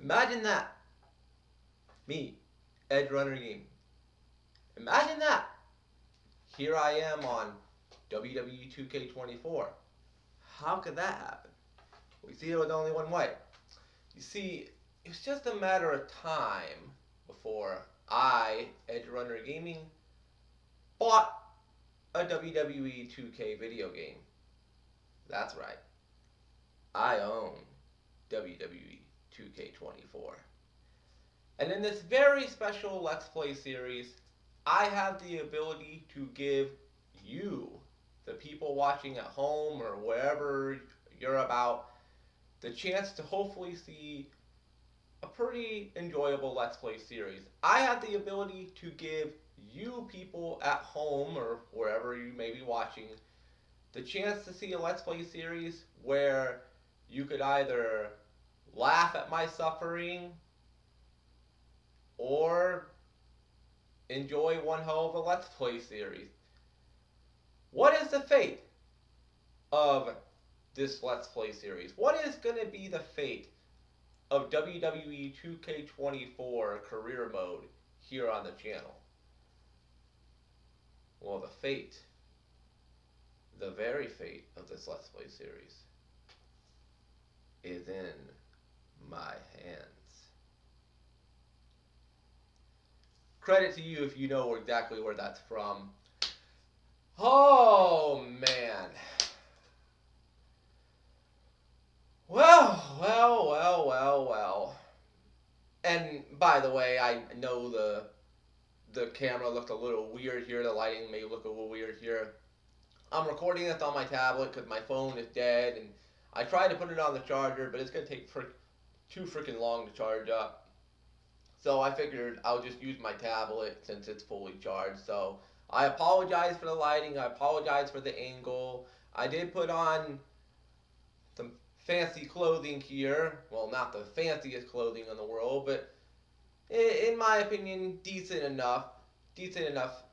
Imagine that. Me, Edge Runner Gaming. Imagine that. Here I am on WWE 2K24. How could that happen? We see it was only one way. You see, it's just a matter of time before I, Edge Runner Gaming, bought a WWE 2K video game. That's right. I own WWE 2K24. And in this very special Let's Play series, I have the ability to give you, the people watching at home or wherever you're about, the chance to hopefully see a pretty enjoyable Let's Play series. I have the ability to give you people at home or wherever you may be watching the chance to see a Let's Play series where you could either laugh at my suffering or enjoy one hell of a Let's Play series. What is the fate of this Let's Play series? What is going to be the fate of WWE 2K24 Career Mode here on the channel? Well, the very fate of this Let's Play series is in my hands. Credit to you if you know exactly where that's from. Oh, man. Well. And by the way, I know the camera looked a little weird here. The lighting may look a little weird here. I'm recording this on my tablet because my phone is dead, and I tried to put it on the charger, but it's going to take too freaking long to charge up. So I figured I'll just use my tablet since it's fully charged. So I apologize for the lighting. I apologize for the angle. I did put on some fancy clothing here. Well, not the fanciest clothing in the world, but in my opinion, decent enough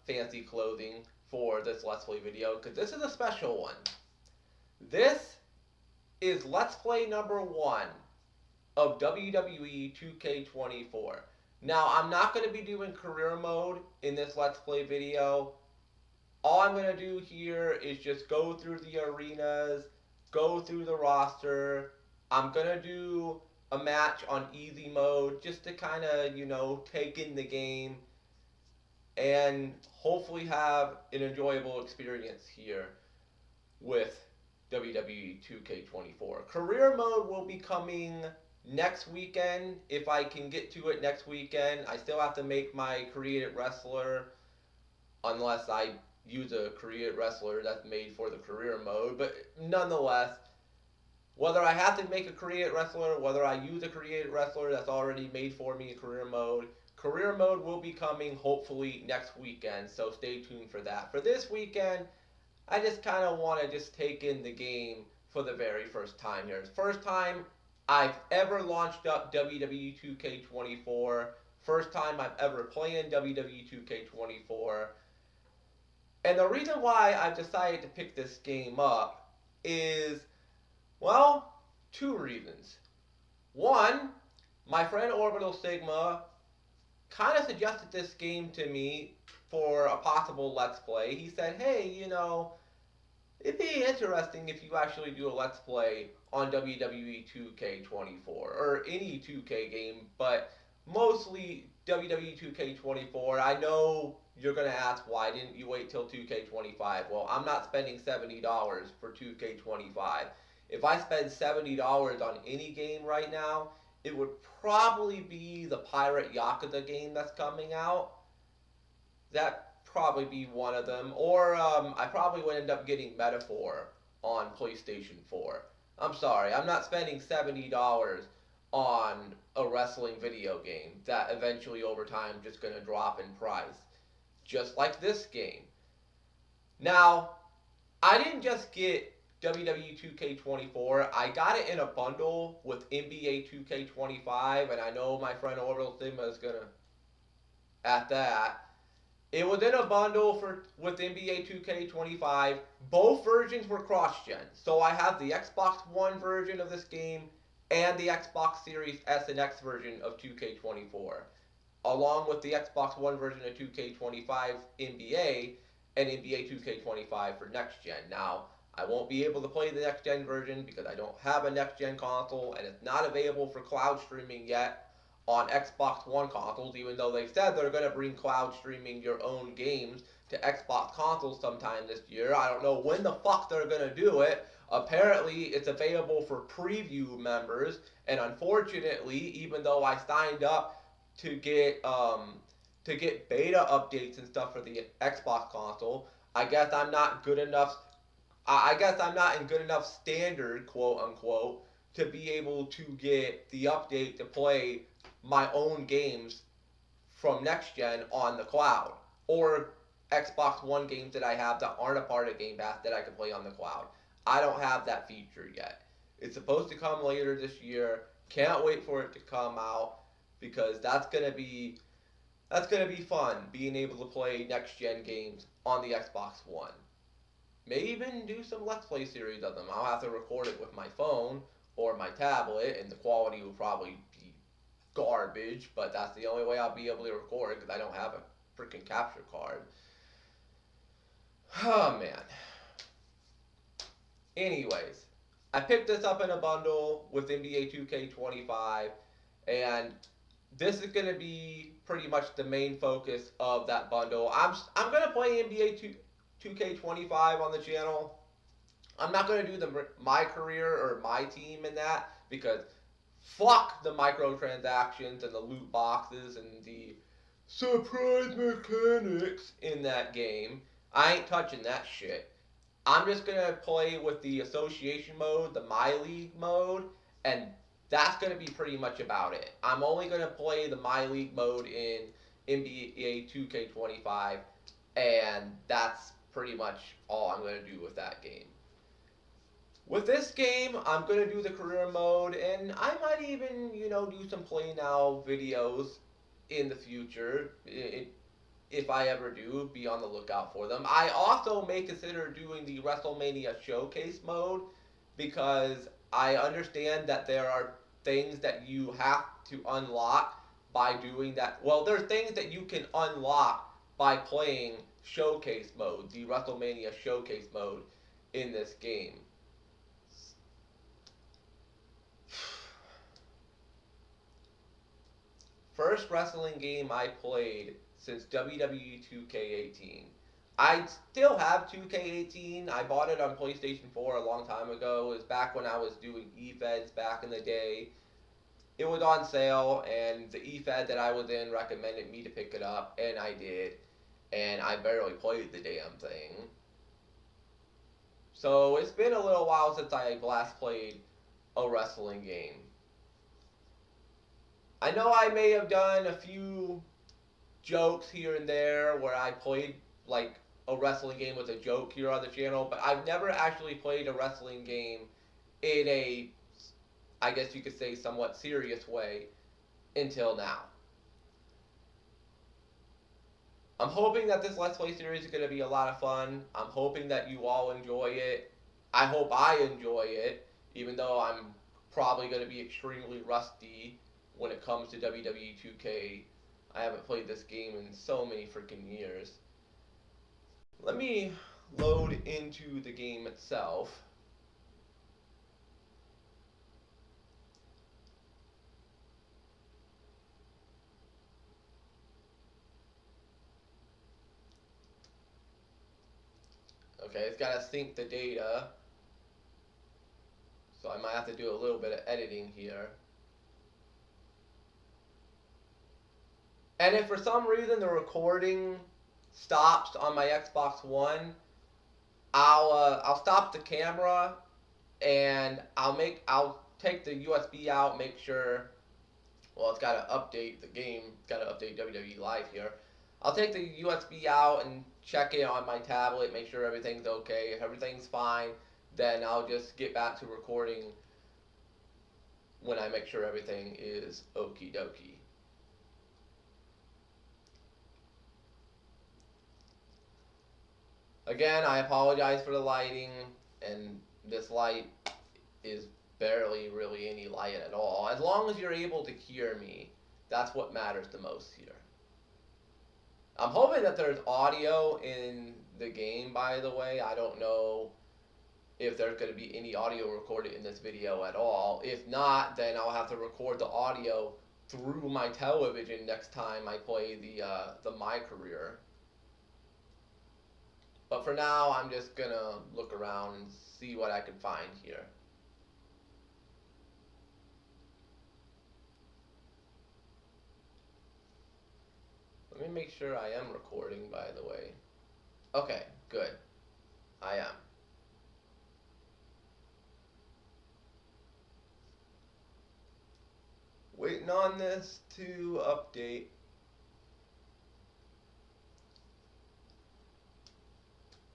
fancy clothing for this Let's Play video, because this is a special one. This is Let's Play number 1 of WWE 2K24. Now, I'm not going to be doing career mode in this Let's Play video. All I'm going to do here is just go through the arenas, go through the roster. I'm going to do a match on easy mode just to kind of, take in the game and hopefully have an enjoyable experience here with WWE 2K24. Career mode will be coming next weekend if I can get to it next weekend. I still have to make my created wrestler unless I use a created wrestler that's made for the career mode, but nonetheless, whether I have to make a created wrestler, whether I use a created wrestler that's already made for me in career mode will be coming hopefully next weekend, so stay tuned for that. For this weekend, I just kind of want to just take in the game for the very first time here. It's the first time I've ever launched up WWE 2K24. First time I'm ever playing WWE 2K24. And the reason why I've decided to pick this game up is, well, two reasons. One, my friend Orbital Sigma kind of suggested this game to me for a possible Let's Play. He said, hey, it'd be interesting if you actually do a Let's Play on WWE 2K24 or any 2K game, but mostly WWE 2K24. I know you're going to ask, why didn't you wait till 2K25? Well, I'm not spending $70 for 2K25. If I spend $70 on any game right now, it would probably be the Pirate Yakuza game that's coming out. That probably be one of them. Or I probably would end up getting Metaphor on PlayStation 4. I'm sorry, I'm not spending $70 on a wrestling video game that eventually over time just going to drop in price. Just like this game. Now, I didn't just get WWE 2K24. I got it in a bundle with NBA 2K25, and I know my friend Orbital Sigma is going to at that. It was in a bundle with NBA 2K25. Both versions were cross-gen. So I have the Xbox One version of this game and the Xbox Series S and X version of 2K24, along with the Xbox One version of 2K25 NBA and NBA 2K25 for next gen. Now, I won't be able to play the next gen version because I don't have a next gen console and it's not available for cloud streaming yet on Xbox One consoles, even though they said they're going to bring cloud streaming your own games to Xbox consoles sometime this year. I don't know when the fuck they're going to do it. Apparently, it's available for preview members, and unfortunately, even though I signed up to get beta updates and stuff for the Xbox console, I guess I'm not good enough. I guess I'm not in good enough standard, quote unquote, to be able to get the update to play my own games from next gen on the cloud, or Xbox One games that I have that aren't a part of Game Pass that I can play on the cloud. I don't have that feature yet. It's supposed to come later this year. Can't wait for it to come out because that's gonna be fun being able to play next gen games on the Xbox One. May even do some Let's Play series of them. I'll have to record it with my phone or my tablet, and the quality will probably be garbage, but that's the only way I'll be able to record because I don't have a freaking capture card. Oh man. Anyways, I picked this up in a bundle with NBA 2K25, and this is going to be pretty much the main focus of that bundle. I'm going to play NBA 2K25 on the channel. I'm not going to do my career or my team in that because fuck the microtransactions and the loot boxes and the surprise mechanics in that game. I ain't touching that shit. I'm just gonna play with the association mode, the My League mode, and that's gonna be pretty much about it. I'm only gonna play the My League mode in NBA 2K25, and that's pretty much all I'm gonna do with that game. With this game, I'm gonna do the career mode, and I might even, do some play now videos in the future. If I ever do, be on the lookout for them. I also may consider doing the WrestleMania Showcase mode because I understand that there are things that you have to unlock by doing that. Well, there are things that you can unlock by playing Showcase mode, the WrestleMania Showcase mode in this game. First wrestling game I played since WWE 2K18. I still have 2K18. I bought it on PlayStation 4 a long time ago. It was back when I was doing eFeds back in the day. It was on sale, and the eFed that I was in recommended me to pick it up, and I did. And I barely played the damn thing. So it's been a little while since I last played a wrestling game. I know I may have done a few jokes here and there where I played like a wrestling game with a joke here on the channel, but I've never actually played a wrestling game in a, I guess you could say, somewhat serious way until now. I'm hoping that this Let's Play series is going to be a lot of fun. I'm hoping that you all enjoy it. I hope I enjoy it, even though I'm probably going to be extremely rusty when it comes to WWE 2K. I haven't played this game in so many freaking years. Let me load into the game itself. Okay, it's got to sync the data. So I might have to do a little bit of editing here. And if for some reason the recording stops on my Xbox One, I'll stop the camera and I'll take the USB out, make sure. Well, it's got to update the game. It's got to update WWE Live here. I'll take the USB out and check it on my tablet, make sure everything's okay. If everything's fine, then I'll just get back to recording when I make sure everything is okie dokie. Again, I apologize for the lighting, and this light is barely really any light at all. As long as you're able to hear me, that's what matters the most here. I'm hoping that there's audio in the game, by the way. I don't know if there's going to be any audio recorded in this video at all. If not, then I'll have to record the audio through my television next time I play the My Career. But for now, I'm just going to look around and see what I can find here. Let me make sure I am recording, by the way. Okay, good. I am. Waiting on this to update.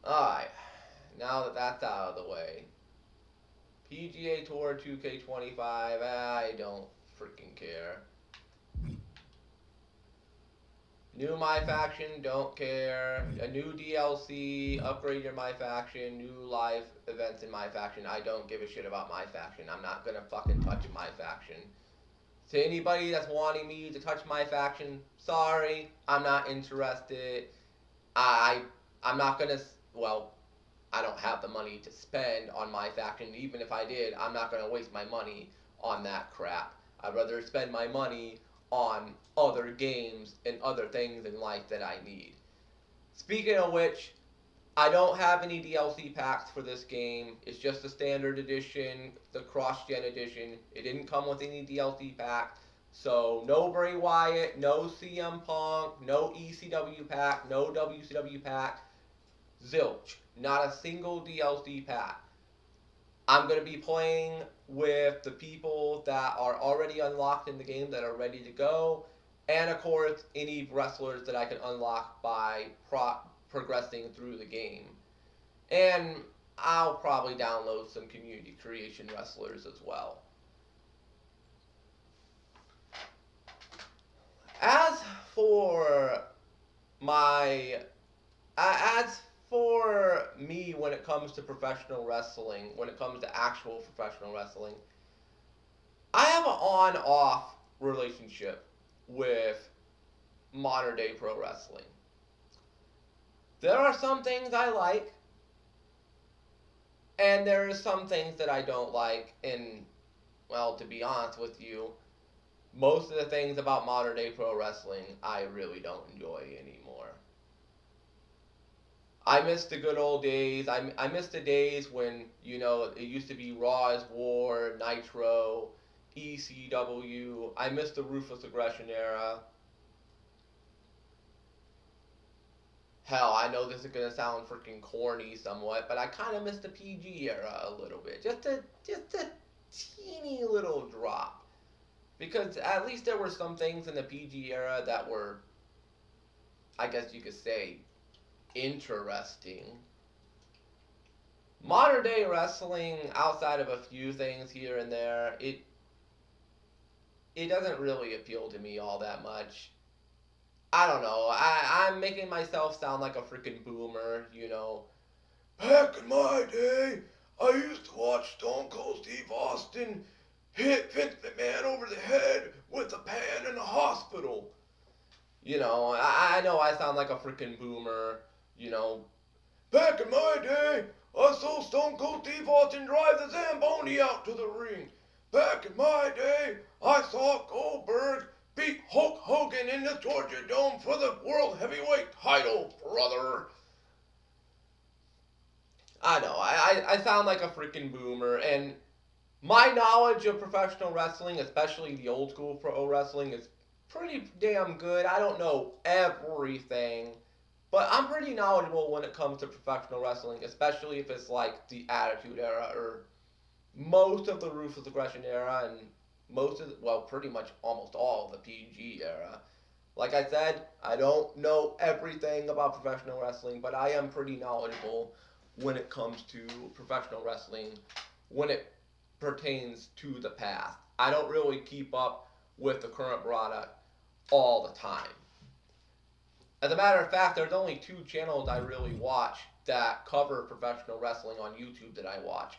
Alright, now that that's out of the way. PGA Tour 2K25, I don't freaking care. New My Faction, don't care. A new DLC, upgrade your My Faction, new live events in My Faction. I don't give a shit about My Faction. I'm not gonna fucking touch My Faction. To anybody that's wanting me to touch My Faction, sorry, I'm not interested. I'm not gonna, well, I don't have the money to spend on My Faction. Even if I did, I'm not gonna waste my money on that crap. I'd rather spend my money on other games and other things in life that I need. Speaking of which, I don't have any DLC packs for this game. It's just the standard edition, the cross-gen edition. It didn't come with any DLC pack. So no Bray Wyatt, no CM Punk, no ECW pack, no WCW pack. Zilch. Not a single DLC pack. I'm going to be playing with the people that are already unlocked in the game that are ready to go. And of course, any wrestlers that I can unlock by progressing through the game. And I'll probably download some community creation wrestlers as well. As for me, when it comes to professional wrestling, when it comes to actual professional wrestling, I have an on-off relationship with modern day pro wrestling. There are some things I like, and there are some things that I don't like, and, well, to be honest with you, most of the things about modern day pro wrestling I really don't enjoy anymore. I miss the good old days. I miss the days when, you know, it used to be Raw is War, Nitro, ECW. I miss the Ruthless Aggression era. Hell, I know this is gonna sound freaking corny somewhat, but I kind of miss the PG era a little bit. Just a teeny little drop. Because at least there were some things in the PG era that were, I guess you could say, interesting. Modern day wrestling, outside of a few things here and there, it doesn't really appeal to me all that much. I don't know. I'm making myself sound like a freaking boomer, you know. Back in my day, I used to watch Stone Cold Steve Austin hit Vince McMahon over the head with a pan in a hospital. You know, I know I sound like a freaking boomer, you know. Back in my day, I saw Stone Cold Steve Austin drive the Zamboni out to the ring. Back in my day, I saw Goldberg beat Hulk Hogan in the Georgia Dome for the World Heavyweight title, brother. I know, I sound like a freaking boomer, and my knowledge of professional wrestling, especially the old school pro wrestling, is pretty damn good. I don't know everything, but I'm pretty knowledgeable when it comes to professional wrestling, especially if it's like the Attitude Era or most of the Ruthless Aggression era and pretty much almost all of the PG era. Like I said, I don't know everything about professional wrestling, but I am pretty knowledgeable when it comes to professional wrestling when it pertains to the past. I don't really keep up with the current product all the time. As a matter of fact, there's only 2 channels I really watch that cover professional wrestling on YouTube that I watch.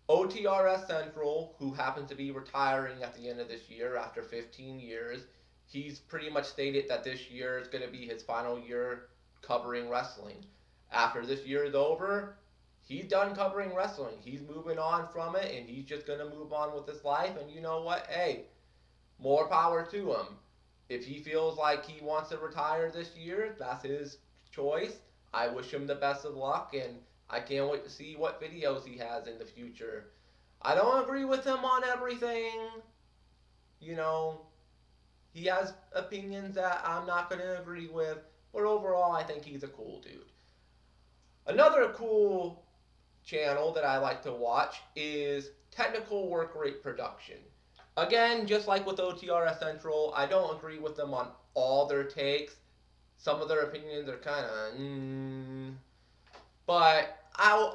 OTRS Central, who happens to be retiring at the end of this year after 15 years, he's pretty much stated that this year is going to be his final year covering wrestling. After this year is over, he's done covering wrestling. He's moving on from it, and he's just going to move on with his life. And you know what? Hey, more power to him. If he feels like he wants to retire this year, that's his choice. I wish him the best of luck, and I can't wait to see what videos he has in the future. I don't agree with him on everything. You know, he has opinions that I'm not going to agree with, but overall, I think he's a cool dude. Another cool channel that I like to watch is Technical Work Rate Production. Again, just like with OTRS Central, I don't agree with them on all their takes. Some of their opinions are kind of, but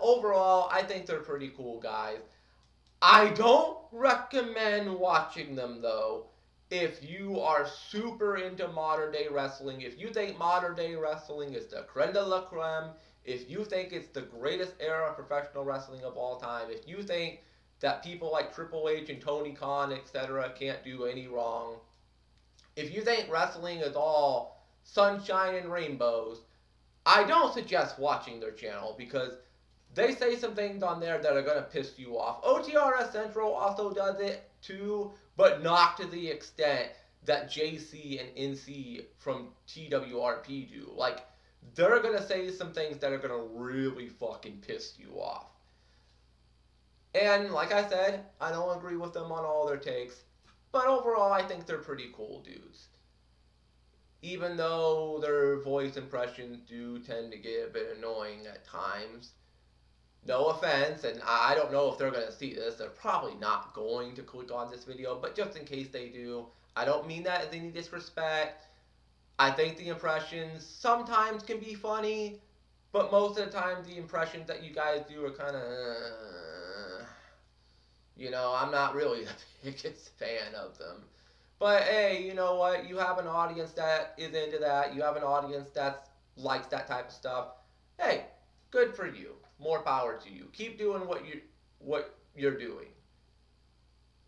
overall, I think they're pretty cool guys. I don't recommend watching them though if you are super into modern day wrestling. If you think modern day wrestling is the creme de la creme, if you think it's the greatest era of professional wrestling of all time, if you think that people like Triple H and Tony Khan, etc., can't do any wrong, if you think wrestling is all sunshine and rainbows, I don't suggest watching their channel because they say some things on there that are going to piss you off. OTRS Central also does it too, but not to the extent that JC and NC from TWRP do. Like, they're going to say some things that are going to really fucking piss you off. And like I said, I don't agree with them on all their takes, but overall I think they're pretty cool dudes. Even though their voice impressions do tend to get a bit annoying at times. No offense, and I don't know if they're going to see this. They're probably not going to click on this video, but just in case they do, I don't mean that as any disrespect. I think the impressions sometimes can be funny, but most of the time the impressions that you guys do are kind of, I'm not really the biggest fan of them. But hey, you know what? You have an audience that is into that. You have an audience that likes that type of stuff. Hey, good for you. More power to you. Keep doing what you're doing.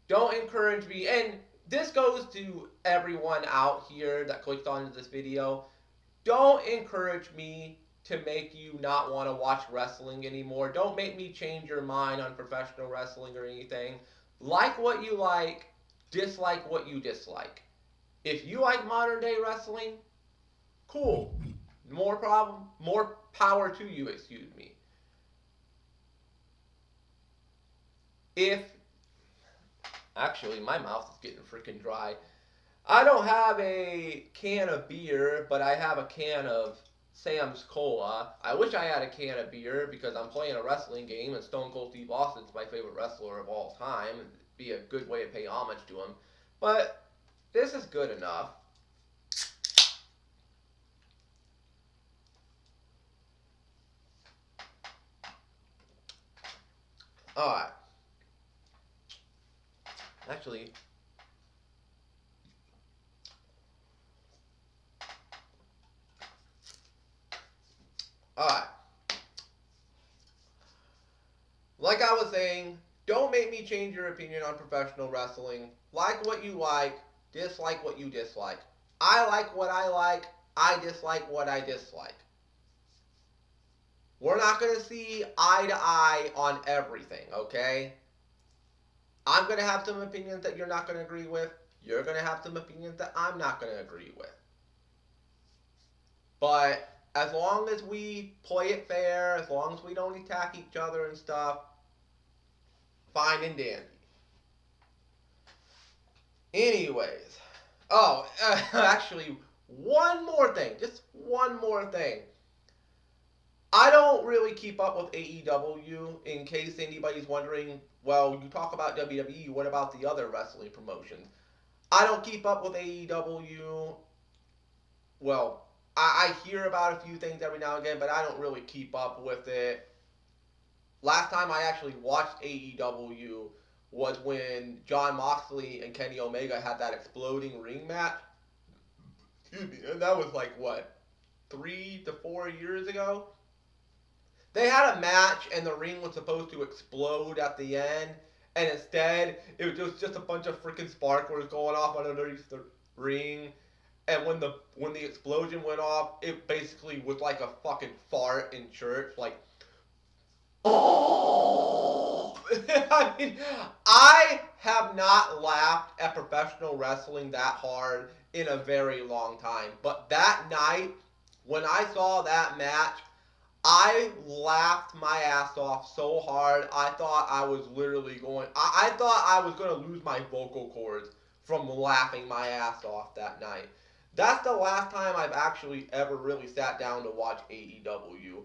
Don't encourage me, and this goes to everyone out here that clicked onto this video. Don't encourage me to make you not want to watch wrestling anymore. Don't make me change your mind on professional wrestling or anything. Like what you like, dislike what you dislike. If you like modern day wrestling, cool. More power to you, excuse me. Actually, my mouth is getting freaking dry. I don't have a can of beer, but I have a can of Sam's Cola. I wish I had a can of beer because I'm playing a wrestling game and Stone Cold Steve Austin's my favorite wrestler of all time. It'd be a good way to pay homage to him. But this is good enough. Alright. Actually, alright. Like I was saying, don't make me change your opinion on professional wrestling. Like what you like, dislike what you dislike. I like what I like, I dislike what I dislike. We're not going to see eye to eye on everything, okay? I'm going to have some opinions that you're not going to agree with. You're going to have some opinions that I'm not going to agree with. But as long as we play it fair, as long as we don't attack each other and stuff, fine and dandy. Anyways. Actually, one more thing. Just one more thing. I don't really keep up with AEW, in case anybody's wondering, well, you talk about WWE, what about the other wrestling promotions? I don't keep up with AEW. Well, I hear about a few things every now and again, but I don't really keep up with it. Last time I actually watched AEW was when Jon Moxley and Kenny Omega had that exploding ring match. Excuse me, and that was like, what, 3 to 4 years ago? They had a match and the ring was supposed to explode at the end, and instead it was just a bunch of freaking sparklers going off underneath the ring. And when the explosion went off, it basically was like a fucking fart in church, like oh. I mean, I have not laughed at professional wrestling that hard in a very long time. But that night, when I saw that match, I laughed my ass off so hard. I thought I was literally going. I thought I was going to lose my vocal cords from laughing my ass off that night. That's the last time I've actually ever really sat down to watch AEW.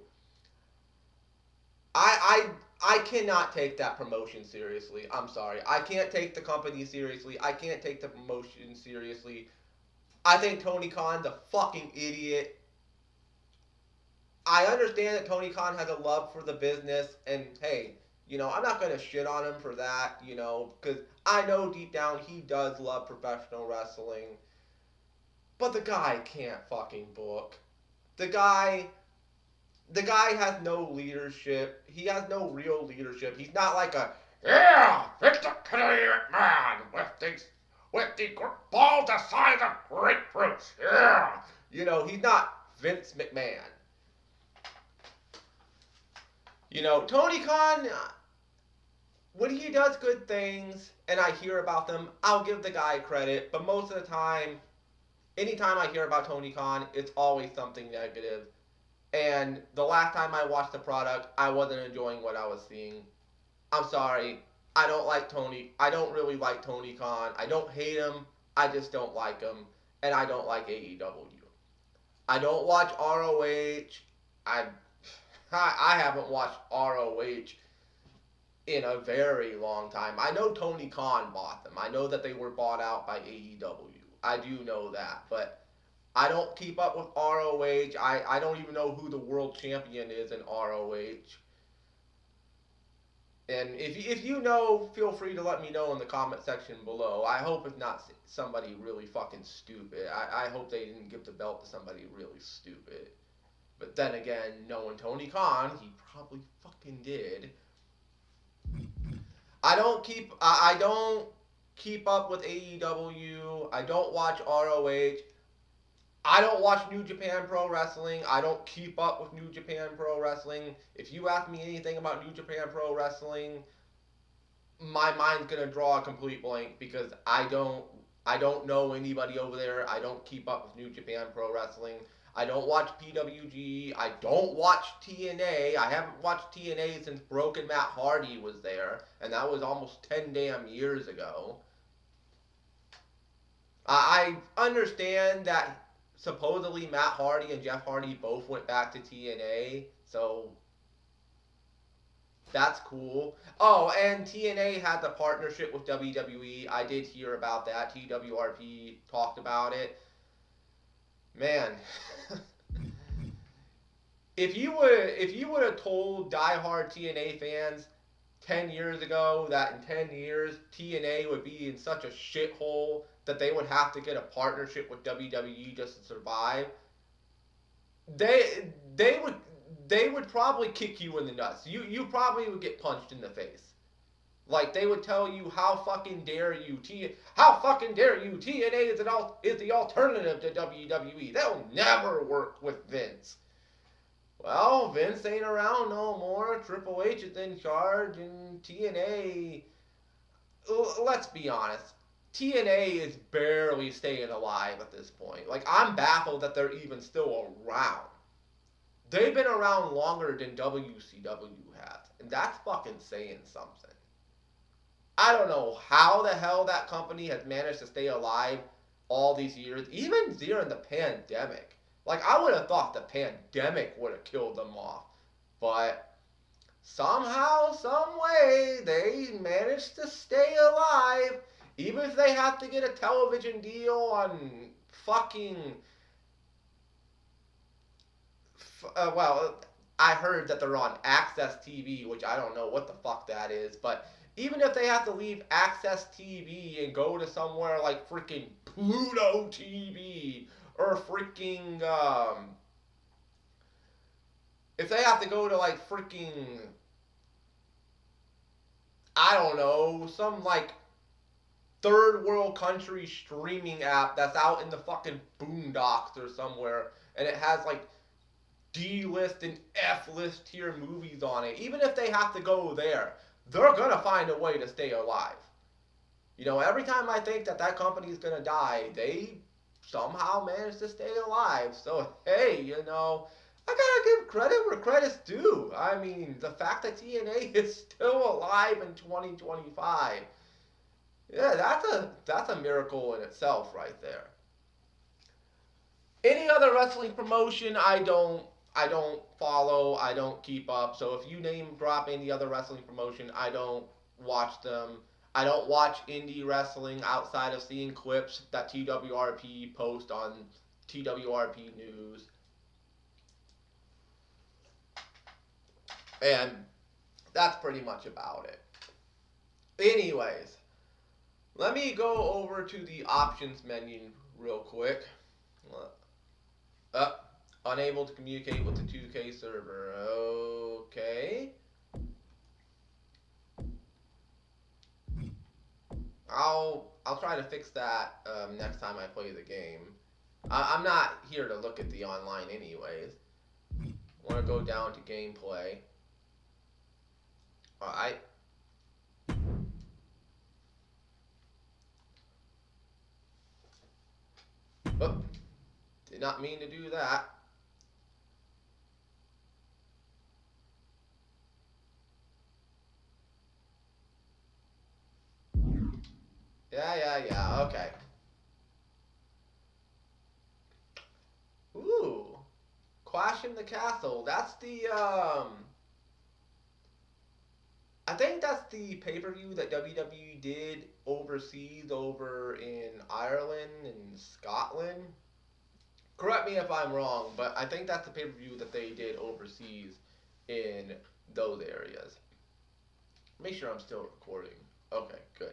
I cannot take that promotion seriously. I'm sorry. I can't take the company seriously. I can't take the promotion seriously. I think Tony Khan's a fucking idiot. I understand that Tony Khan has a love for the business, and hey, I'm not going to shit on him for that, because I know deep down he does love professional wrestling. But the guy can't fucking book. The guy the guy has no leadership. He has no real leadership. He's not like a yeah, Victor Kennedy McMahon with the ball the size of grapefruits. Yeah, he's not Vince McMahon. Tony Khan, when he does good things and I hear about them, I'll give the guy credit. But most of the time, anytime I hear about Tony Khan, it's always something negative. And the last time I watched the product, I wasn't enjoying what I was seeing. I'm sorry. I don't like Tony. I don't really like Tony Khan. I don't hate him. I just don't like him. And I don't like AEW. I don't watch ROH. I haven't watched ROH in a very long time. I know Tony Khan bought them. I know that they were bought out by AEW. I do know that. But I don't keep up with ROH. I don't even know who the world champion is in ROH. And if you know, feel free to let me know in the comment section below. I hope it's not somebody really fucking stupid. I hope they didn't give the belt to somebody really stupid. But then again, knowing Tony Khan, he probably fucking did. I don't keep up with AEW. I don't watch ROH. I don't watch New Japan Pro Wrestling. I don't keep up with New Japan Pro Wrestling. If you ask me anything about New Japan Pro Wrestling, my mind's gonna draw a complete blank because I don't know anybody over there. I don't keep up with New Japan Pro Wrestling. I don't watch PWG. I don't watch TNA. I haven't watched TNA since Broken Matt Hardy was there, and that was almost 10 damn years ago. I understand that supposedly Matt Hardy and Jeff Hardy both went back to TNA, so that's cool. Oh, and TNA had the partnership with WWE. I did hear about that. TWRP talked about it. Man, if you would have told diehard TNA fans 10 years ago that in 10 years TNA would be in such a shithole that they would have to get a partnership with WWE just to survive, they would probably kick you in the nuts. You probably would get punched in the face. Like, they would tell you, how fucking dare you, TNA is the alternative to WWE. They'll never work with Vince. Well, Vince ain't around no more. Triple H is in charge, and TNA, let's be honest, TNA is barely staying alive at this point. Like, I'm baffled that they're even still around. They've been around longer than WCW has, and that's fucking saying something. I don't know how the hell that company has managed to stay alive all these years, even during the pandemic. Like, I would have thought the pandemic would have killed them off. But somehow, some way, they managed to stay alive. Even if they have to get a television deal on fucking... well, I heard that they're on Access TV, which I don't know what the fuck that is, but... even if they have to leave Access TV and go to somewhere like freaking Pluto TV or freaking if they have to go to like freaking, I don't know, some like third world country streaming app that's out in the fucking boondocks or somewhere, and it has like D-list and F-list tier movies on it, even if they have to go there, they're gonna find a way to stay alive. You know, every time I think that that company is gonna die, they somehow manage to stay alive. So hey, you know, I gotta give credit where credit's due. I mean, the fact that TNA is still alive in 2025, yeah, that's a miracle in itself right there. Any other wrestling promotion, I don't follow, I don't keep up. So if you name drop any other wrestling promotion, I don't watch them. I don't watch indie wrestling outside of seeing clips that TWRP post on TWRP News. And that's pretty much about it. Anyways, let me go over to the options menu real quick. Uh, Unable to communicate with the 2K server. Okay. I'll try to fix that next time I play the game. I'm not here to look at the online anyways. I want to go down to gameplay. Alright. Oh, did not mean to do that. Yeah, okay. Ooh. Clash in the Castle. That's the, I think that's the pay-per-view that WWE did overseas over in Ireland and Scotland. Correct me if I'm wrong, but I think that's the pay-per-view that they did overseas in those areas. Make sure I'm still recording. Okay, good.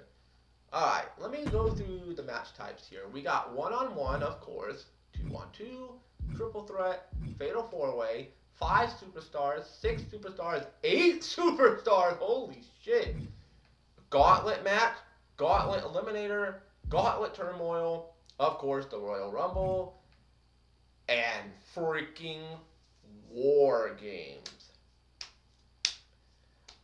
Alright, let me go through the match types here. We got one-on-one, of course, 2-on-2, triple threat, fatal four-way, 5 superstars, 6 superstars, 8 superstars, holy shit. Gauntlet match, gauntlet eliminator, gauntlet turmoil, of course the Royal Rumble, and freaking war games.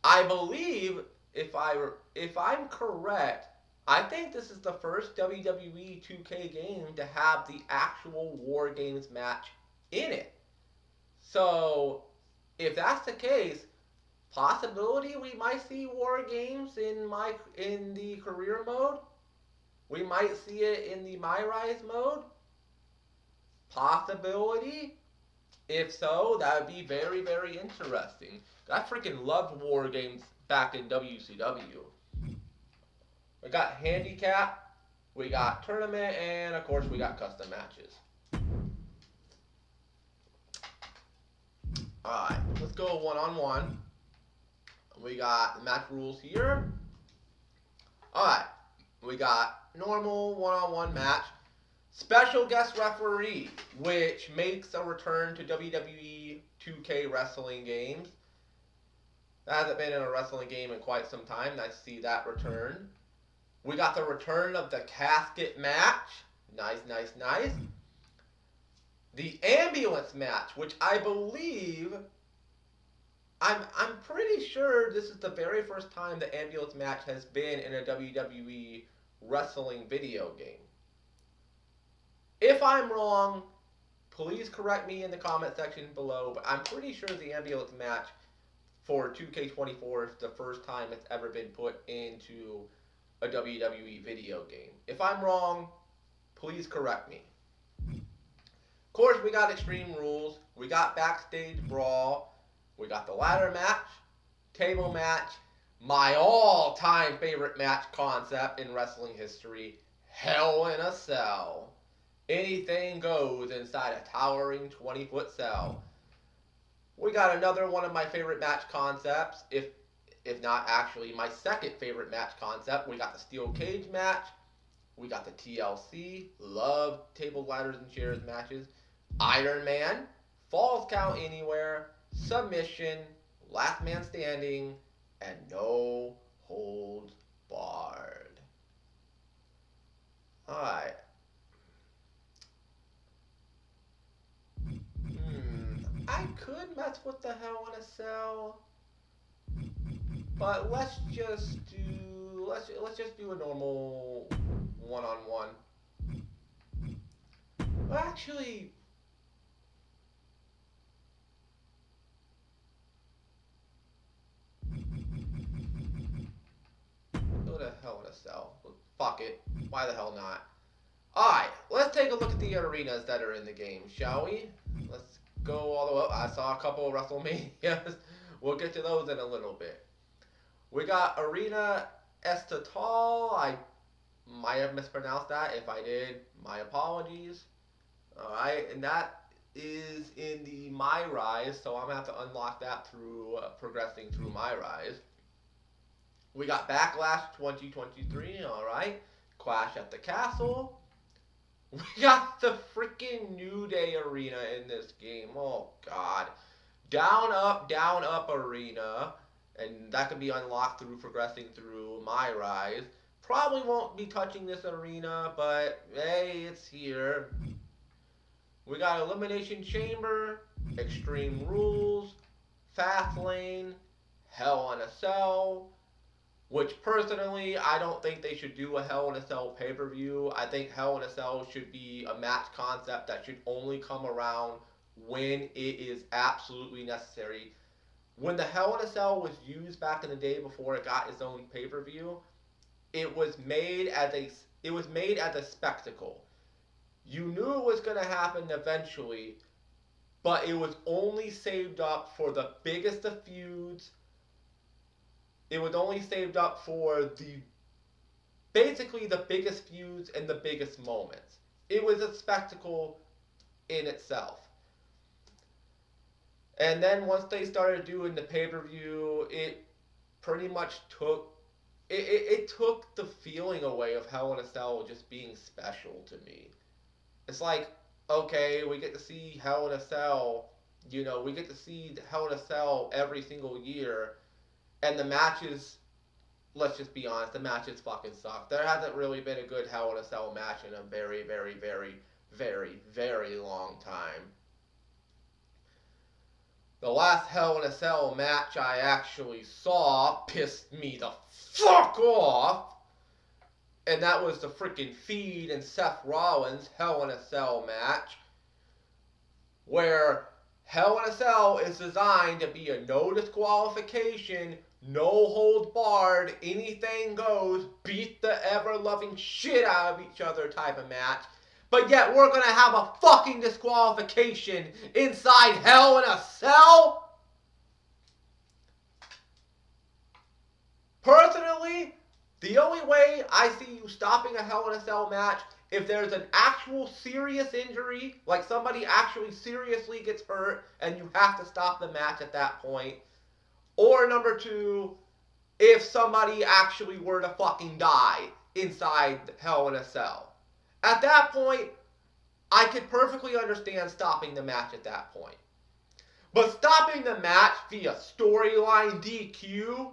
I believe if I'm correct, I think this is the first WWE 2K game to have the actual War Games match in it. So, if that's the case, possibility we might see War Games in the career mode. We might see it in the MYRISE mode. Possibility. If so, that would be very, very interesting. I freaking loved War Games back in WCW. We got handicap, we got tournament, and of course we got custom matches. Alright, let's go one-on-one. We got the match rules here. Alright, we got normal one-on-one match. Special guest referee, which makes a return to WWE 2K wrestling games. That hasn't been in a wrestling game in quite some time. Nice to see that return. We got the return of the casket match. Nice. The ambulance match, which I believe, I'm pretty sure this is the very first time the ambulance match has been in a WWE wrestling video game. If I'm wrong, please correct me in the comment section below, but I'm pretty sure the ambulance match for 2K24 is the first time it's ever been put into a WWE video game. If I'm wrong, please correct me. Of course, we got Extreme Rules, we got Backstage Brawl, we got the ladder match, table match, my all-time favorite match concept in wrestling history, Hell in a Cell. Anything goes inside a towering 20-foot cell. We got another one of my favorite match concepts, if not actually my second favorite match concept. We got the steel cage match. We got the TLC. Love table, ladders, and chairs matches. Iron Man. Falls count anywhere. submission, last man standing, and no holds barred. Alright. I could mess with the Hell in a Cell, but let's just do a normal one-on-one. Well, actually, go to Hell in a Cell. Fuck it. Why the hell not? Alright, let's take a look at the arenas that are in the game, shall we? Let's go all the way up. I saw a couple of WrestleManias. We'll get to those in a little bit. We got Arena Estatal. I might have mispronounced that. If I did, my apologies. Alright, and that is in the MYRISE, so I'm going to have to unlock that through progressing through MYRISE. We got Backlash 2023, alright. Clash at the Castle. We got the freaking New Day arena in this game. Oh, God. Down, up arena. And that can be unlocked through progressing through MYRISE. Probably won't be touching this arena, but hey, it's here. We got Elimination Chamber, Extreme Rules, Fastlane, Hell in a Cell, which personally, I don't think they should do a Hell in a Cell pay-per-view. I think Hell in a Cell should be a match concept that should only come around when it is absolutely necessary. When the Hell in a Cell was used back in the day before it got its own pay-per-view, it was made as a spectacle. You knew it was going to happen eventually, but it was only saved up for the biggest of feuds. It was only saved up for basically the biggest feuds and the biggest moments. It was a spectacle in itself. And then once they started doing the pay-per-view, it pretty much took the feeling away of Hell in a Cell just being special to me. It's like, okay, we get to see Hell in a Cell, we get to see Hell in a Cell every single year, and the matches, let's just be honest, the matches fucking suck. There hasn't really been a good Hell in a Cell match in a very, very, very, very, very long time. The last Hell in a Cell match I actually saw pissed me the fuck off. And that was the freaking Fiend and Seth Rollins Hell in a Cell match. Where Hell in a Cell is designed to be a no disqualification, no holds barred, anything goes, beat the ever-loving shit out of each other type of match. But yet we're going to have a fucking disqualification inside Hell in a Cell? Personally, the only way I see you stopping a Hell in a Cell match, if there's an actual serious injury, like somebody actually seriously gets hurt and you have to stop the match at that point. Or number two, if somebody actually were to fucking die inside Hell in a Cell. At that point, I could perfectly understand stopping the match at that point. But stopping the match via storyline DQ,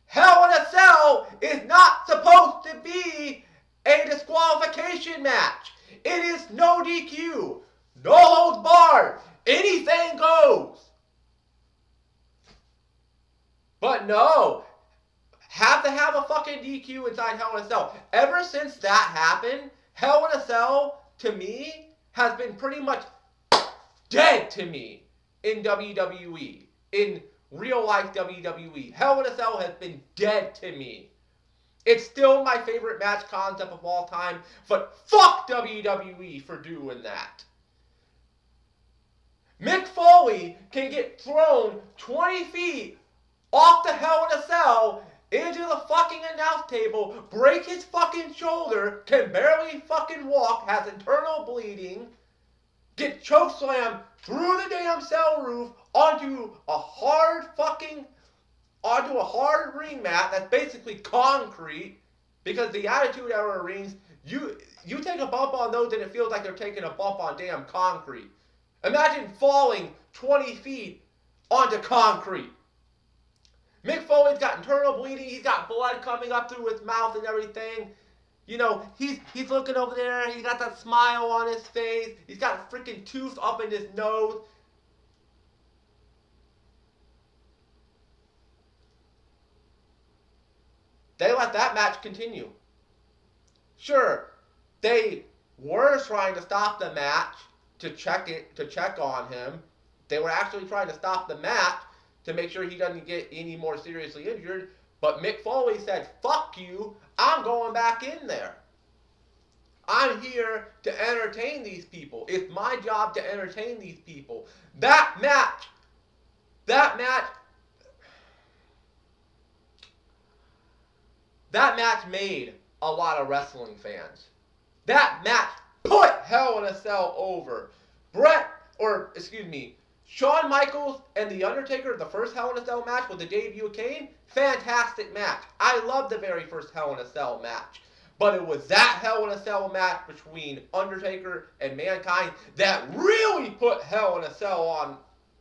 Hell in a Cell is not supposed to be a disqualification match. It is no DQ, no holds barred, anything goes. But no, have to have a fucking DQ inside Hell in a Cell. Ever since that happened, Hell in a Cell, to me, has been pretty much dead to me in WWE. In real life WWE. Hell in a Cell has been dead to me. It's still my favorite match concept of all time, but fuck WWE for doing that. Mick Foley can get thrown 20 feet off the Hell in a Cell into the fucking announce table, break his fucking shoulder, can barely fucking walk, has internal bleeding, get chokeslammed through the damn cell roof onto a hard ring mat that's basically concrete, because the Attitude Era rings, you take a bump on those and it feels like they're taking a bump on damn concrete. Imagine falling 20 feet onto concrete. Mick Foley's got internal bleeding. He's got blood coming up through his mouth and everything. You know, he's looking over there. He's got that smile on his face. He's got a freaking tooth up in his nose. They let that match continue. Sure, they were trying to stop the match to check on him. They were actually trying to stop the match to make sure he doesn't get any more seriously injured. But Mick Foley said, "Fuck you, I'm going back in there. I'm here to entertain these people. It's my job to entertain these people." That match made a lot of wrestling fans. That match put Hell in a Cell over. Shawn Michaels and The Undertaker, the first Hell in a Cell match with the debut of Kane, fantastic match. I loved the very first Hell in a Cell match. But it was that Hell in a Cell match between Undertaker and Mankind that really put Hell in a Cell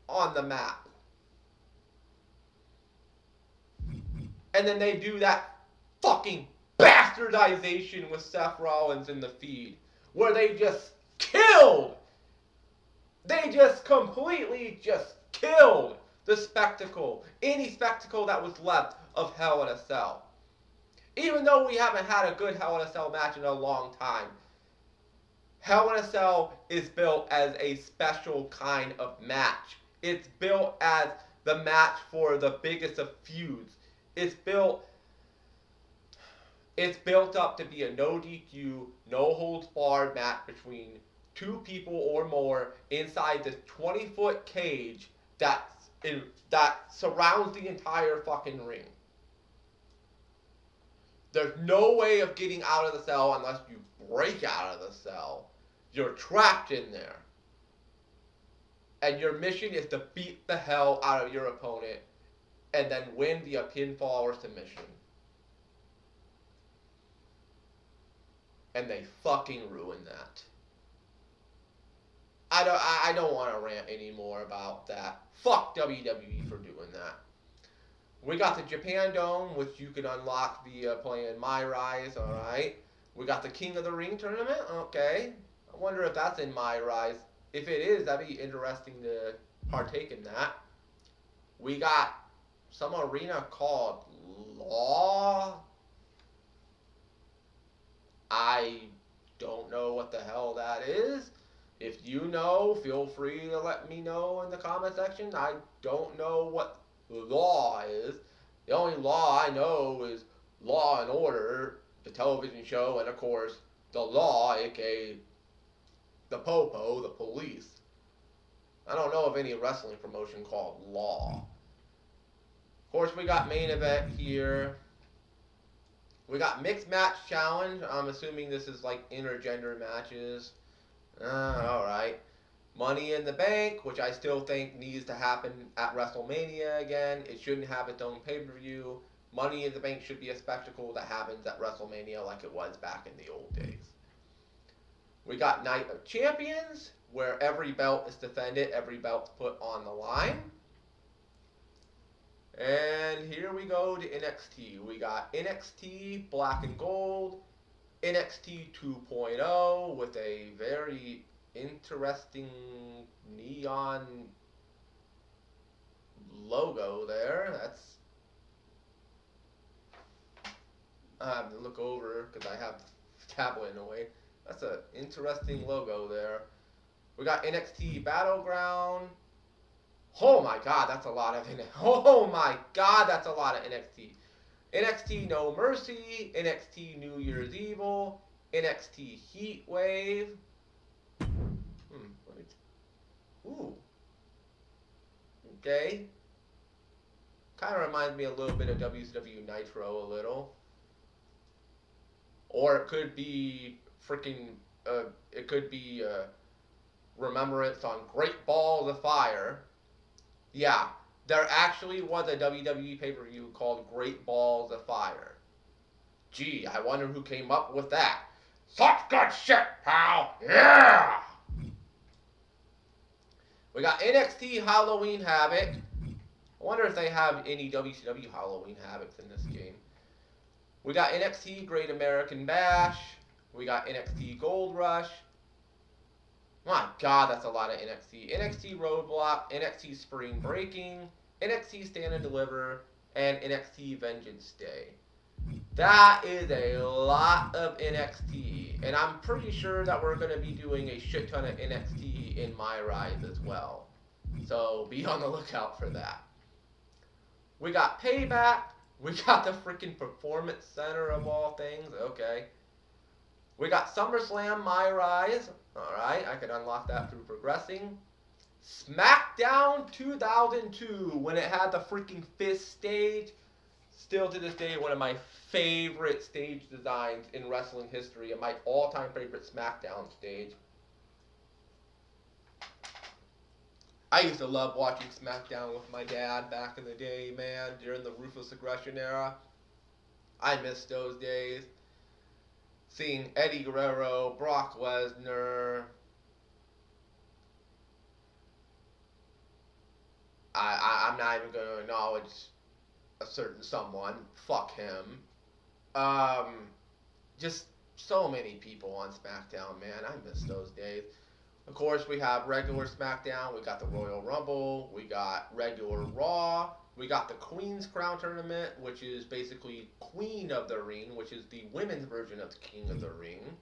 on the map. And then they do that fucking bastardization with Seth Rollins in the feed, where they just killed. They just completely killed the spectacle, any spectacle that was left of Hell in a Cell. Even though we haven't had a good Hell in a Cell match in a long time, Hell in a Cell is built as a special kind of match. It's built as the match for the biggest of feuds. It's built up to be a no DQ, no holds barred match between two people or more inside this 20-foot cage that surrounds the entire fucking ring. There's no way of getting out of the cell unless you break out of the cell. You're trapped in there. And your mission is to beat the hell out of your opponent and then win via pinfall or submission. And they fucking ruined that. I don't want to rant anymore about that. Fuck WWE for doing that. We got the Japan Dome, which you can unlock via playing MYRISE, alright. We got the King of the Ring tournament, okay. I wonder if that's in MYRISE. If it is, that'd be interesting to partake in that. We got some arena called Law. I don't know what the hell that is. If you know, feel free to let me know in the comment section. I don't know what Law is. The only Law I know is Law and Order, the television show, and of course, the Law, aka the Popo, the police. I don't know of any wrestling promotion called Law. Of course, we got main event here. We got mixed match challenge. I'm assuming this is like intergender matches. Alright. Money in the Bank, which I still think needs to happen at WrestleMania again. It shouldn't have its own pay-per-view. Money in the Bank should be a spectacle that happens at WrestleMania like it was back in the old days. We got Night of Champions, where every belt is defended, every belt's put on the line. And here we go to NXT. We got NXT Black and Gold, NXT 2.0 with a very interesting neon logo there. That's, I have to look over because I have the tablet in a way. That's an interesting logo there. We got NXT Battleground. Oh my god, that's a lot of NXT. Oh my god, that's a lot of NXT. NXT No Mercy, NXT New Year's Evil, NXT Heat Wave. Ooh. Okay. Kind of reminds me a little bit of WCW Nitro a little. Or it could be freaking, Remembrance on Great Balls of Fire. Yeah, there actually was a WWE pay-per-view called Great Balls of Fire. Gee, I wonder who came up with that. Such good shit, pal! Yeah! We got NXT Halloween Havoc, I wonder if they have any WCW Halloween Havocs in this game. We got NXT Great American Bash. We got NXT Gold Rush. My God, that's a lot of NXT. NXT Roadblock, NXT Spring Breaking, NXT Stand and Deliver, and NXT Vengeance Day. That is a lot of NXT, and I'm pretty sure that we're going to be doing a shit ton of NXT in MYRISE as well. So be on the lookout for that. We got Payback. We got the freaking Performance Center of all things. Okay. We got SummerSlam MyRise. Alright, I can unlock that through progressing. SmackDown 2002, when it had the freaking fist stage. Still to this day, one of my favorite stage designs in wrestling history, and my all-time favorite SmackDown stage. I used to love watching SmackDown with my dad back in the day, man, during the Ruthless Aggression era. I miss those days. Seeing Eddie Guerrero, Brock Lesnar. I'm not even going to acknowledge a certain someone. Fuck him. Just so many people on SmackDown, man. I miss those days. Of course, we have regular SmackDown. We got the Royal Rumble. We got regular Raw. We got the Queen's Crown Tournament, which is basically Queen of the Ring, which is the women's version of King of the Ring.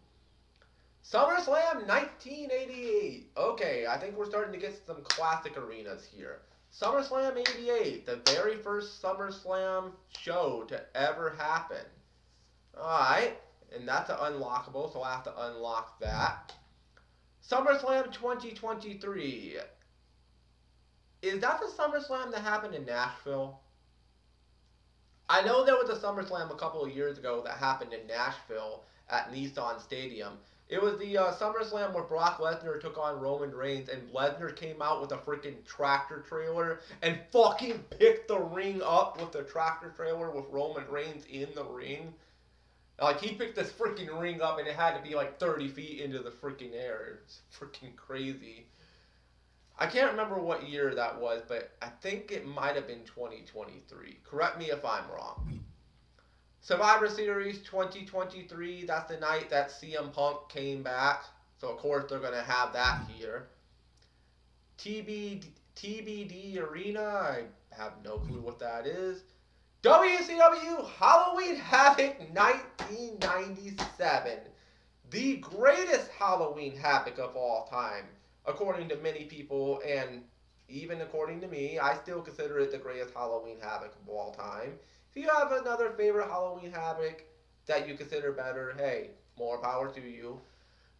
SummerSlam 1988. Okay, I think we're starting to get some classic arenas here. SummerSlam 88, the very first SummerSlam show to ever happen. Alright, and that's unlockable, so I have to unlock that. SummerSlam 2023. Is that the SummerSlam that happened in Nashville? I know there was a SummerSlam a couple of years ago that happened in Nashville at Nissan Stadium. It was the SummerSlam where Brock Lesnar took on Roman Reigns, and Lesnar came out with a freaking tractor trailer and fucking picked the ring up with the tractor trailer with Roman Reigns in the ring. Like, he picked this freaking ring up, and it had to be like 30 feet into the freaking air. It's freaking crazy. I can't remember what year that was, but I think it might have been 2023. Correct me if I'm wrong. Survivor Series 2023, that's the night that CM Punk came back. So, of course, they're going to have that here. TBD Arena, I have no clue what that is. WCW Halloween Havoc 1997. The greatest Halloween Havoc of all time. According to many people, and even according to me, I still consider it the greatest Halloween Havoc of all time. If you have another favorite Halloween Havoc that you consider better, hey, more power to you.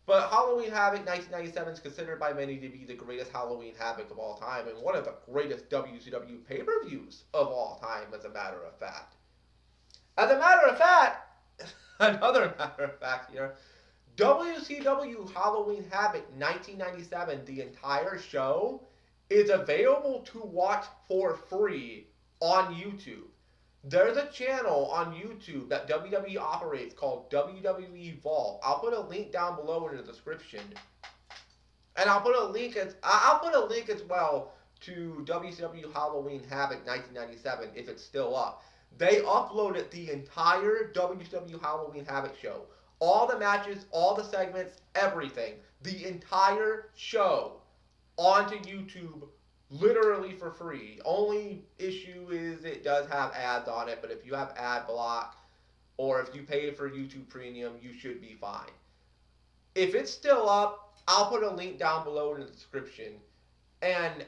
But Halloween Havoc 1997 is considered by many to be the greatest Halloween Havoc of all time, and one of the greatest WCW pay-per-views of all time, as a matter of fact. As a matter of fact, another matter of fact here, WCW Halloween Havoc 1997, the entire show, is available to watch for free on YouTube. There's a channel on YouTube that WWE operates called WWE Vault. I'll put a link down below in the description. And I'll put a link as well to WCW Halloween Havoc 1997 if it's still up. They uploaded the entire WCW Halloween Havoc show. All the matches, all the segments, everything. The entire show onto YouTube literally for free. Only issue is it does have ads on it, but if you have ad block or if you pay for YouTube Premium, you should be fine. If it's still up, I'll put a link down below in the description. And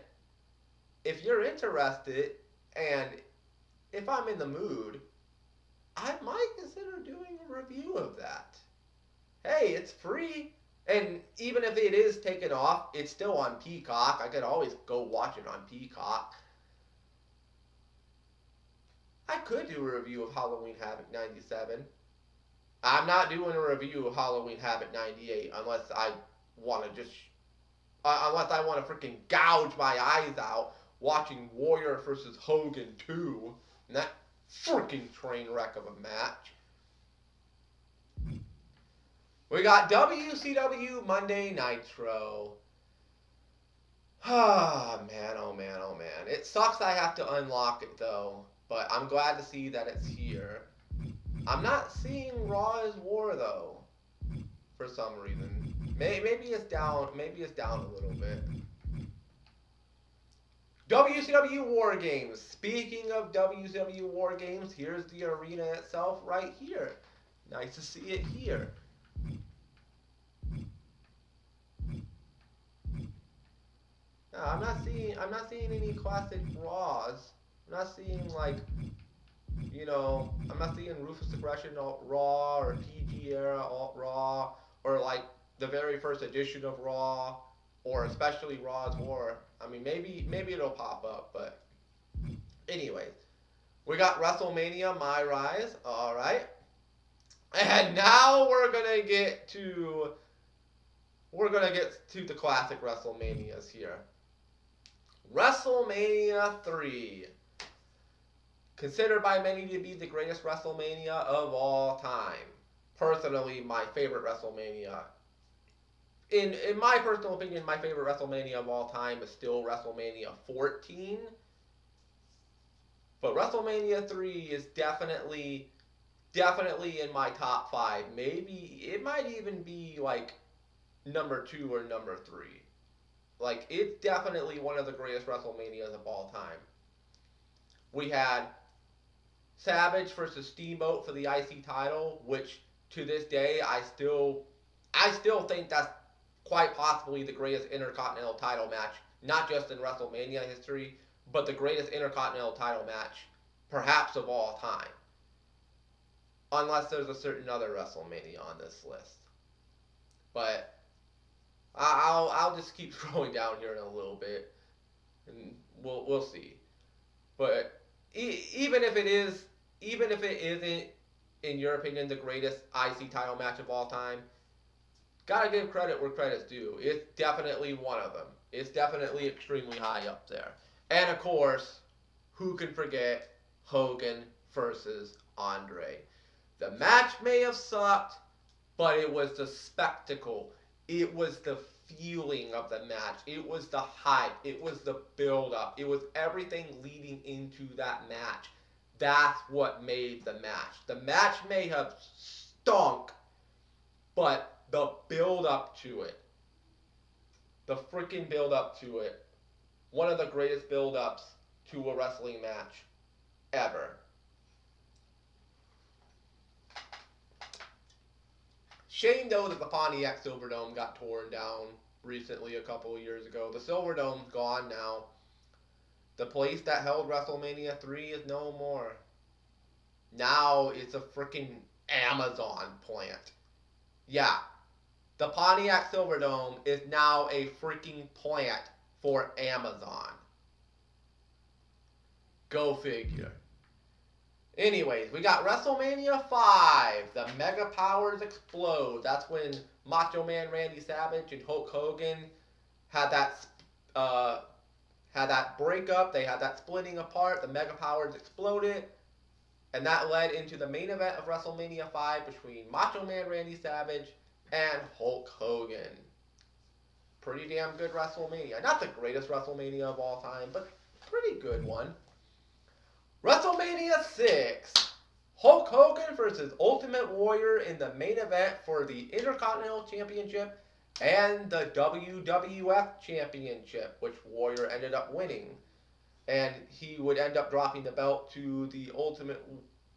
if you're interested, and if I'm in the mood, I might consider doing a review of that. Hey, it's free. And even if it is taken off, it's still on Peacock. I could always go watch it on Peacock. I could do a review of Halloween Havoc 97. I'm not doing a review of Halloween Havoc 98 unless I want to freaking gouge my eyes out watching Warrior vs. Hogan 2. And that freaking train wreck of a match. We got WCW Monday Nitro. Ah, man, oh man, oh man. It sucks I have to unlock it though, but I'm glad to see that it's here. I'm not seeing Raw as War though, for some reason. Maybe it's down. Maybe it's down a little bit. WCW War Games. Speaking of WCW War Games, here's the arena itself right here. Nice to see it here. No, I'm not seeing any classic Raws. I'm not seeing like, I'm not seeing Ruthless Aggression Alt Raw or PG era Alt Raw or like the very first edition of Raw or especially Raw's War. I mean, maybe it'll pop up, but anyways, we got WrestleMania MYRISE. All right, and now we're gonna get to the classic WrestleManias here. WrestleMania 3. Considered by many to be the greatest WrestleMania of all time. Personally, my favorite WrestleMania. In my personal opinion, my favorite WrestleMania of all time is still WrestleMania 14. But WrestleMania 3 is definitely in my top 5. Maybe it might even be like number 2 or number 3. Like, it's definitely one of the greatest WrestleManias of all time. We had Savage versus Steamboat for the IC title, which to this day I still think that's quite possibly the greatest Intercontinental title match, not just in WrestleMania history, but the greatest Intercontinental title match perhaps of all time. Unless there's a certain other WrestleMania on this list. But I'll just keep scrolling down here in a little bit, and we'll see. But even if it isn't, in your opinion, the greatest IC title match of all time, gotta give credit where credit's due. It's definitely one of them. It's definitely extremely high up there. And of course, who can forget Hogan versus Andre? The match may have sucked, but it was the spectacle. It was the feeling of the match. It was the hype. It was the build-up. It was everything leading into that match. That's what made the match. The match may have stunk, but the build-up to it, the freaking build-up to it, one of the greatest build-ups to a wrestling match ever. Shame, though, that the Pontiac Silverdome got torn down recently a couple of years ago. The Silverdome's gone now. The place that held WrestleMania 3 is no more. Now it's a freaking Amazon plant. Yeah, the Pontiac Silverdome is now a freaking plant for Amazon. Go figure. Anyways, we got WrestleMania 5. The Mega Powers explode. That's when Macho Man Randy Savage and Hulk Hogan had that breakup. They had that splitting apart. The Mega Powers exploded. And that led into the main event of WrestleMania 5 between Macho Man Randy Savage and Hulk Hogan. Pretty damn good WrestleMania. Not the greatest WrestleMania of all time, but pretty good one. WrestleMania 6. Hulk Hogan versus Ultimate Warrior in the main event for the Intercontinental Championship and the WWF Championship, which Warrior ended up winning. And he would end up dropping the belt to the Ultimate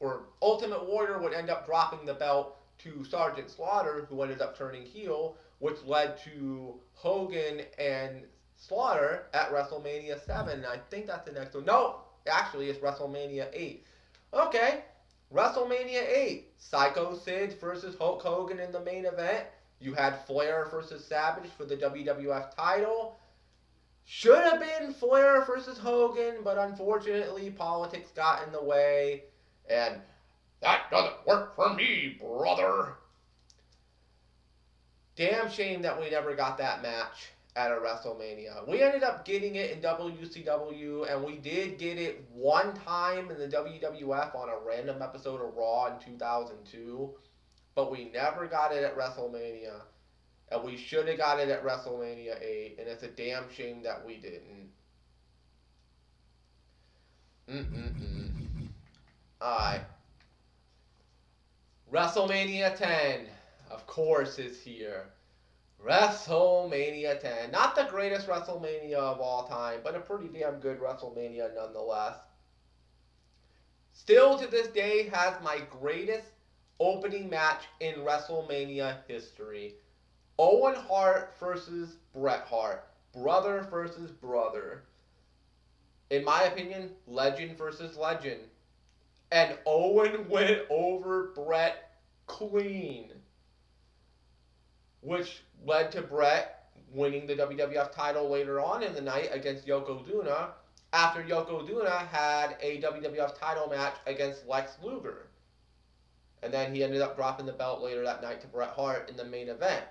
Warrior would end up dropping the belt to Sergeant Slaughter, who ended up turning heel, which led to Hogan and Slaughter at WrestleMania 7. I think that's the next one. No, actually, it's WrestleMania 8. Okay, WrestleMania 8. Psycho Sid versus Hulk Hogan in the main event. You had Flair versus Savage for the WWF title. Should have been Flair versus Hogan, but unfortunately politics got in the way, and that doesn't work for me, brother. Damn shame that we never got that match at a WrestleMania. We ended up getting it in WCW, and we did get it one time in the WWF on a random episode of Raw in 2002, but we never got it at WrestleMania. And we should have got it at WrestleMania 8, and it's a damn shame that we didn't. Alright. WrestleMania 10, of course, is here. WrestleMania 10. Not the greatest WrestleMania of all time, but a pretty damn good WrestleMania nonetheless. Still to this day has my greatest opening match in WrestleMania history. Owen Hart versus Bret Hart. Brother versus brother. In my opinion, legend versus legend. And Owen went over Bret clean. Which led to Bret winning the WWF title later on in the night against Yokozuna, after Yokozuna had a WWF title match against Lex Luger. And then he ended up dropping the belt later that night to Bret Hart in the main event.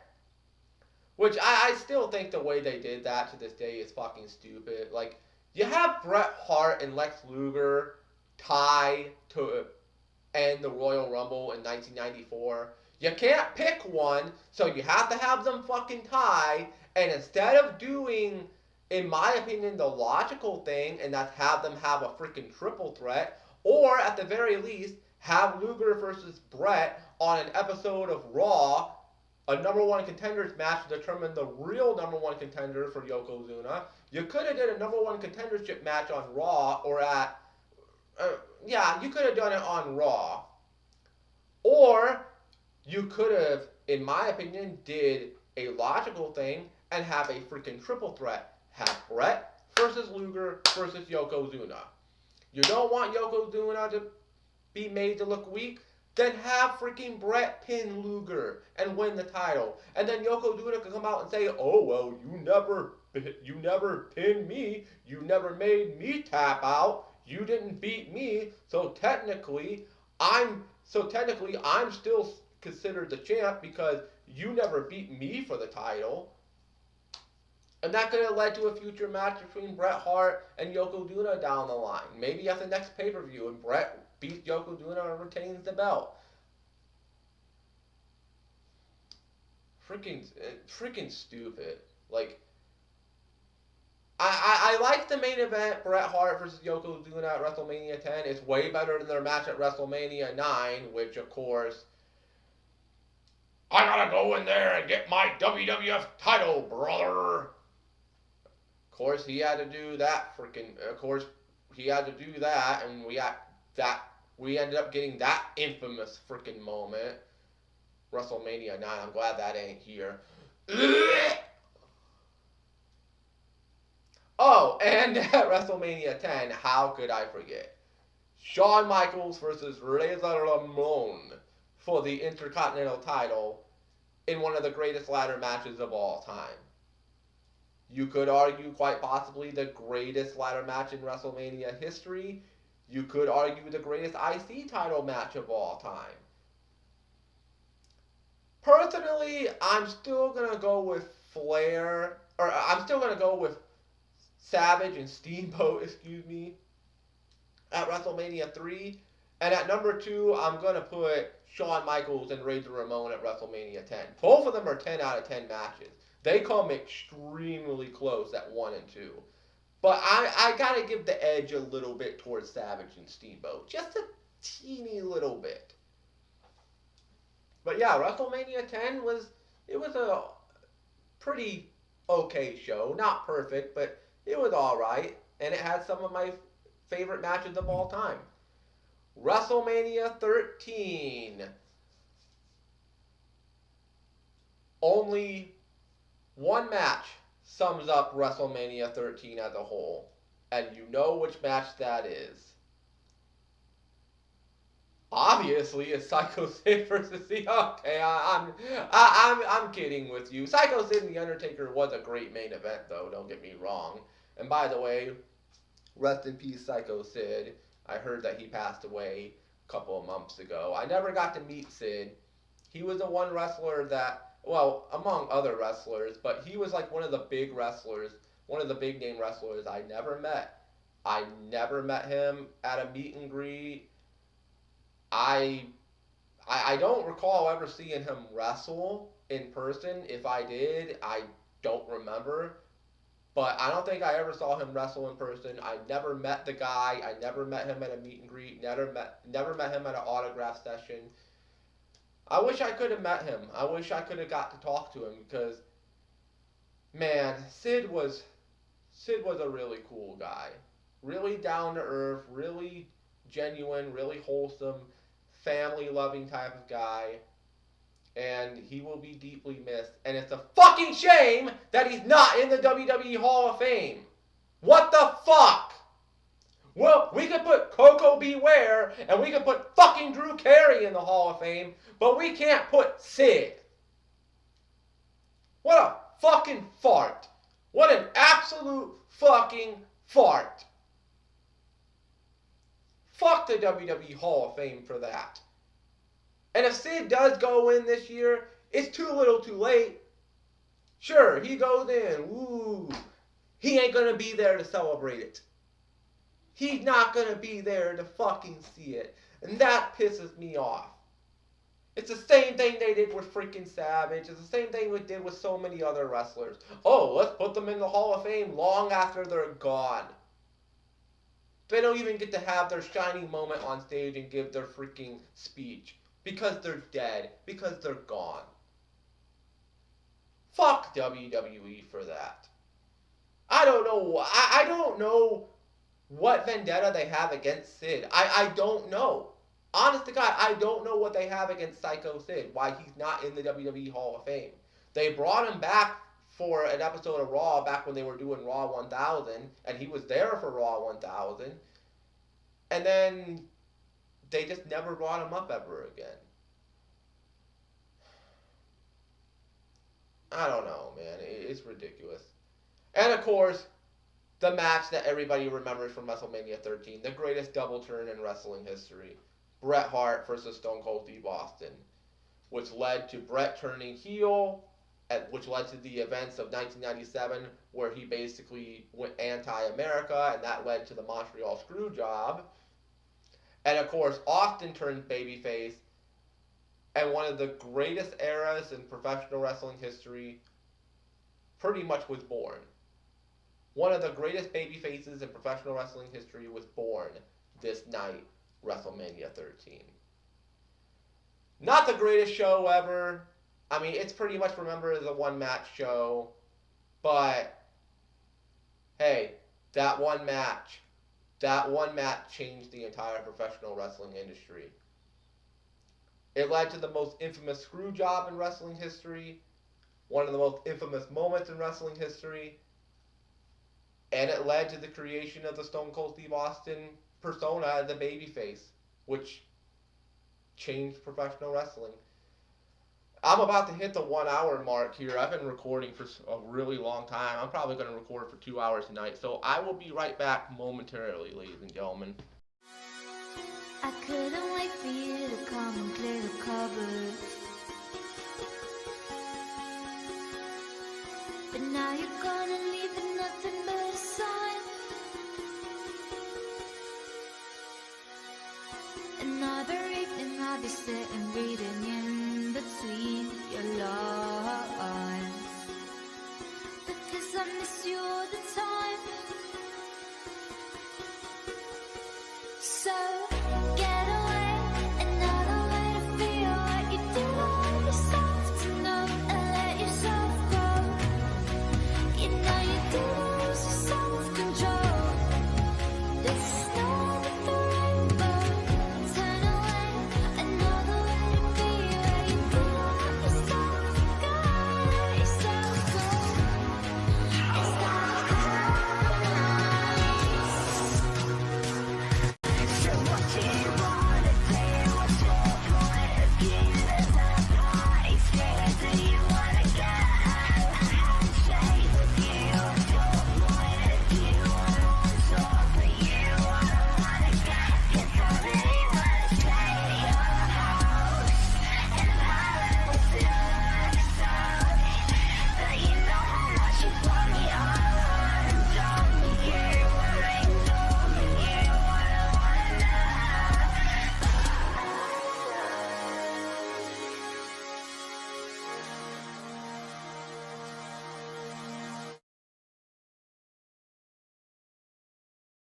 Which I still think the way they did that to this day is fucking stupid. Like, you have Bret Hart and Lex Luger tie to end the Royal Rumble in 1994. You can't pick one, so you have to have them fucking tie, and instead of doing, in my opinion, the logical thing, and that's have them have a freaking triple threat, or at the very least, have Luger versus Bret on an episode of Raw, a number one contenders match to determine the real number one contender for Yokozuna. You could have did a number one contendership match on Raw, or at, you could have done it on Raw. Or you could have, in my opinion, did a logical thing and have a freaking triple threat. Have Bret versus Luger versus Yokozuna. You don't want Yokozuna to be made to look weak? Then have freaking Bret pin Luger and win the title. And then Yokozuna can come out and say, oh, well, you never pinned me. You never made me tap out. You didn't beat me. So technically, I'm still considered the champ because you never beat me for the title. And that could have led to a future match between Bret Hart and Yokozuna down the line. Maybe at the next pay-per-view, and Bret beats Yokozuna and retains the belt. Freaking stupid. Like, I like the main event, Bret Hart versus Yokozuna at WrestleMania 10. It's way better than their match at WrestleMania 9, which, of course, I gotta go in there and get my WWF title, brother. Of course, he had to do that and we ended up getting that infamous freaking moment. WrestleMania 9, I'm glad that ain't here. Oh, and at WrestleMania 10, how could I forget? Shawn Michaels versus Razor Ramon for the Intercontinental title in one of the greatest ladder matches of all time. You could argue quite possibly the greatest ladder match in WrestleMania history. You could argue the greatest IC title match of all time. Personally, I'm still going to go with Savage and Steamboat, at WrestleMania 3. And at number 2, I'm going to put Shawn Michaels and Razor Ramon at WrestleMania 10. Both of them are 10 out of 10 matches. They come extremely close at 1 and 2. But I got to give the edge a little bit towards Savage and Steamboat. Just a teeny little bit. But yeah, WrestleMania 10 was a pretty okay show. Not perfect, but it was alright. And it had some of my favorite matches of all time. WrestleMania 13. Only one match sums up WrestleMania 13 as a whole. And you know which match that is. Obviously, it's Psycho Sid versus the... Okay, I'm kidding with you. Psycho Sid and The Undertaker was a great main event, though. Don't get me wrong. And by the way, rest in peace, Psycho Sid. I heard that he passed away a couple of months ago. I never got to meet Sid. He was the one wrestler that... Well, among other wrestlers, but he was like one of the big wrestlers, one of the big name wrestlers I never met. I never met him at a meet and greet. I don't recall ever seeing him wrestle. in person. If I did, I don't remember. But I don't think I ever saw him wrestle in person. I never met the guy. I never met him at a meet and greet. Never met him at an autograph session. I wish I could have met him. I wish I could have got to talk to him because, man, Sid was a really cool guy. Really down to earth, really genuine, really wholesome, family loving type of guy. And he will be deeply missed. And it's a fucking shame that he's not in the WWE Hall of Fame. What the fuck? Well, we could put Coco Beware and we could put fucking Drew Carey in the Hall of Fame, but we can't put Sid. What a fucking fart. What an absolute fucking fart. Fuck the WWE Hall of Fame for that. And if Sid does go in this year, it's too little too late. Sure, he goes in. Woo. He ain't gonna be there to celebrate it. He's not gonna be there to fucking see it. And that pisses me off. It's the same thing they did with freaking Savage. It's the same thing we did with so many other wrestlers. Oh, let's put them in the Hall of Fame long after they're gone. They don't even get to have their shining moment on stage and give their freaking speech. Because they're dead. Because they're gone. Fuck WWE for that. I don't know. I don't know what vendetta they have against Sid. I don't know. Honest to God, I don't know what they have against Psycho Sid. Why he's not in the WWE Hall of Fame. They brought him back for an episode of Raw back when they were doing Raw 1000. And he was there for Raw 1000. And then they just never brought him up ever again. I don't know, man. It's ridiculous. And of course, the match that everybody remembers from WrestleMania 13, the greatest double turn in wrestling history. Bret Hart versus Stone Cold Steve Austin, which led to Bret turning heel, which led to the events of 1997, where he basically went anti-America, and that led to the Montreal Screwjob. And of course, Austin turned babyface, and one of the greatest eras in professional wrestling history pretty much was born. One of the greatest babyfaces in professional wrestling history was born this night, WrestleMania 13. Not the greatest show ever. I mean, it's pretty much remembered as a one-match show. But, hey, that one match changed the entire professional wrestling industry. It led to the most infamous screw job in wrestling history, one of the most infamous moments in wrestling history, and it led to the creation of the Stone Cold Steve Austin persona as a babyface, which changed professional wrestling. I'm about to hit the 1 hour mark here. I've been recording for a really long time. I'm probably going to record for 2 hours tonight, so I will be right back momentarily, ladies and gentlemen. I couldn't wait for you to come and clear the cupboard, but now you're gonna leave with nothing but a sign. Another evening I'll be sitting reading in between your lines, because I miss you all the time. So